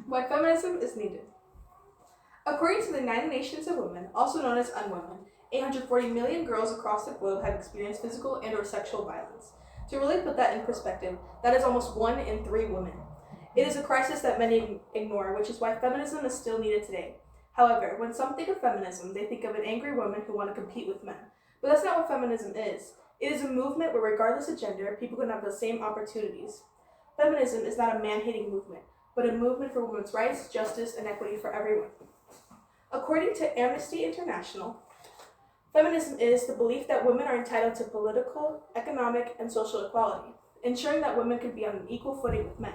Why feminism is needed. According to the United Nations of Women, also known as UNWOMEN, 840 million girls across the globe have experienced physical and/or sexual violence. To really put that in perspective, that is almost 1 in 3 women. It is a crisis that many ignore, which is why feminism is still needed today. However, when some think of feminism, they think of an angry woman who want to compete with men. But that's not what feminism is. It is a movement where, regardless of gender, people can have the same opportunities. Feminism is not a man-hating movement, but a movement for women's rights, justice, and equity for everyone. According to Amnesty International, feminism is the belief that women are entitled to political, economic, and social equality, ensuring that women can be on an equal footing with men.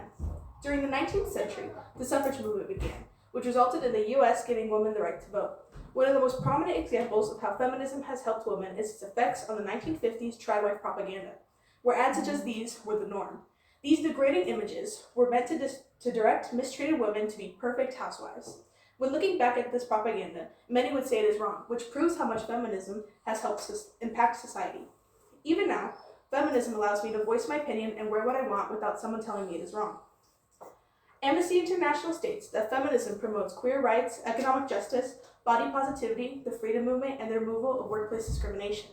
During the 19th century, the suffrage movement began, which resulted in the U.S. giving women the right to vote. One of the most prominent examples of how feminism has helped women is its effects on the 1950s tri-wife propaganda, where ads such as these were the norm. These degrading images were meant to direct mistreated women to be perfect housewives. When looking back at this propaganda, many would say it is wrong, which proves how much feminism has helped impact society. Even now, feminism allows me to voice my opinion and wear what I want without someone telling me it is wrong. Amnesty International states that feminism promotes queer rights, economic justice, body positivity, the freedom movement, and the removal of workplace discrimination.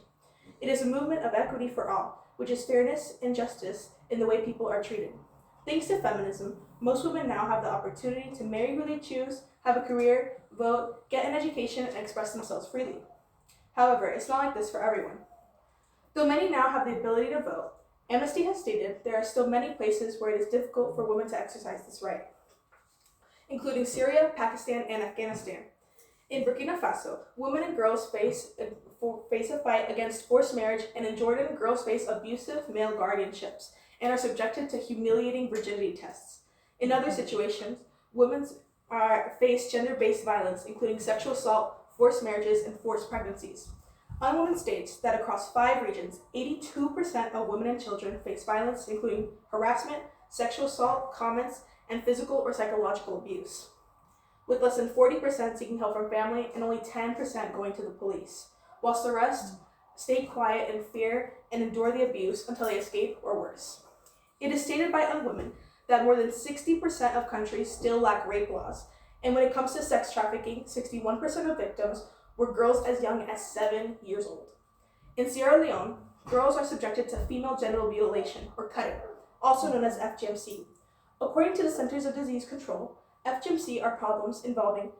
It is a movement of equity for all, which is fairness and justice in the way people are treated. Thanks to feminism, most women now have the opportunity to marry who they choose, have a career, vote, get an education, and express themselves freely. However, it's not like this for everyone. Though many now have the ability to vote, Amnesty has stated there are still many places where it is difficult for women to exercise this right, including Syria, Pakistan, and Afghanistan. In Burkina Faso, women and girls face a fight against forced marriage, and in Jordan, girls face abusive male guardianships and are subjected to humiliating virginity tests. In other situations, women face gender-based violence, including sexual assault, forced marriages, and forced pregnancies. UnWomen states that across 5 regions, 82% of women and children face violence, including harassment, sexual assault, comments, and physical or psychological abuse, with less than 40% seeking help from family and only 10% going to the police, whilst the rest stay quiet in fear and endure the abuse until they escape or worse. It is stated by UnWomen that more than 60% of countries still lack rape laws, and when it comes to sex trafficking, 61% of victims were girls as young as 7 years old. In Sierra Leone, girls are subjected to female genital mutilation, or cutting, also known as FGMC. According to the Centers of Disease Control, FGMC are problems involving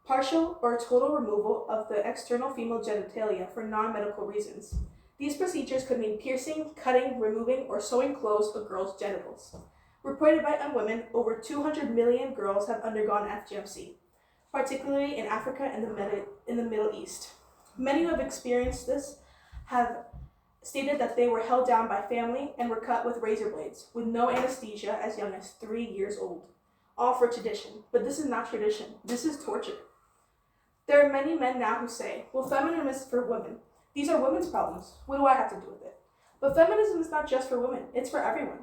partial or total removal of the external female genitalia for non-medical reasons. These procedures could mean piercing, cutting, removing, or sewing closed a girl's genitals. Reported by UnWomen, over 200 million girls have undergone FGMC, particularly in Africa and in the Middle East. Many who have experienced this have stated that they were held down by family and were cut with razor blades, with no anesthesia as young as 3 years old. All for tradition, but this is not tradition, this is torture. There are many men now who say, well, feminism is for women. These are women's problems. What do I have to do with it? But feminism is not just for women, it's for everyone.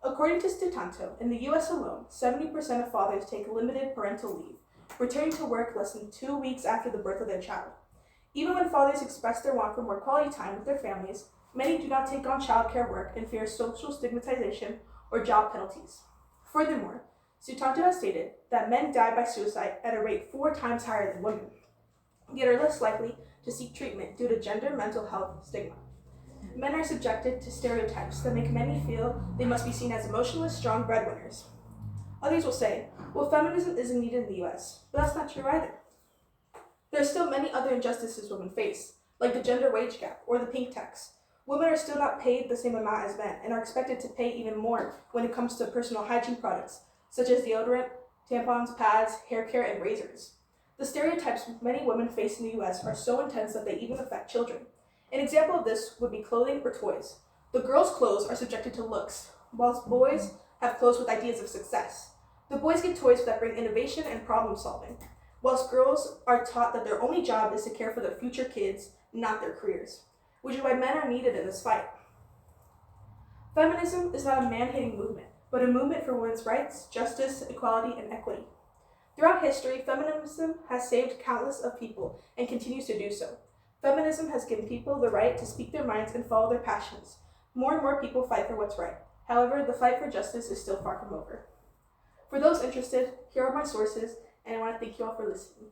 According to Stutanto, in the US alone, 70% of fathers take limited parental leave, returning to work less than 2 weeks after the birth of their child. Even when fathers express their want for more quality time with their families, many do not take on childcare work in fear of social stigmatization or job penalties. Furthermore, Sutanto has stated that men die by suicide at a rate 4 times higher than women, yet are less likely to seek treatment due to gender mental health stigma. Men are subjected to stereotypes that make many feel they must be seen as emotionless, strong breadwinners. Others will say, well, feminism isn't needed in the US, but that's not true either. There are still many other injustices women face, like the gender wage gap or the pink tax. Women are still not paid the same amount as men and are expected to pay even more when it comes to personal hygiene products, such as deodorant, tampons, pads, hair care, and razors. The stereotypes many women face in the US are so intense that they even affect children. An example of this would be clothing or toys. The girls' clothes are subjected to looks, whilst boys have clothes with ideas of success. The boys get toys that bring innovation and problem solving, whilst girls are taught that their only job is to care for their future kids, not their careers, which is why men are needed in this fight. Feminism is not a man-hating movement, but a movement for women's rights, justice, equality, and equity. Throughout history, feminism has saved countless of people and continues to do so. Feminism has given people the right to speak their minds and follow their passions. More and more people fight for what's right. However, the fight for justice is still far from over. For those interested, here are my sources, and I want to thank you all for listening.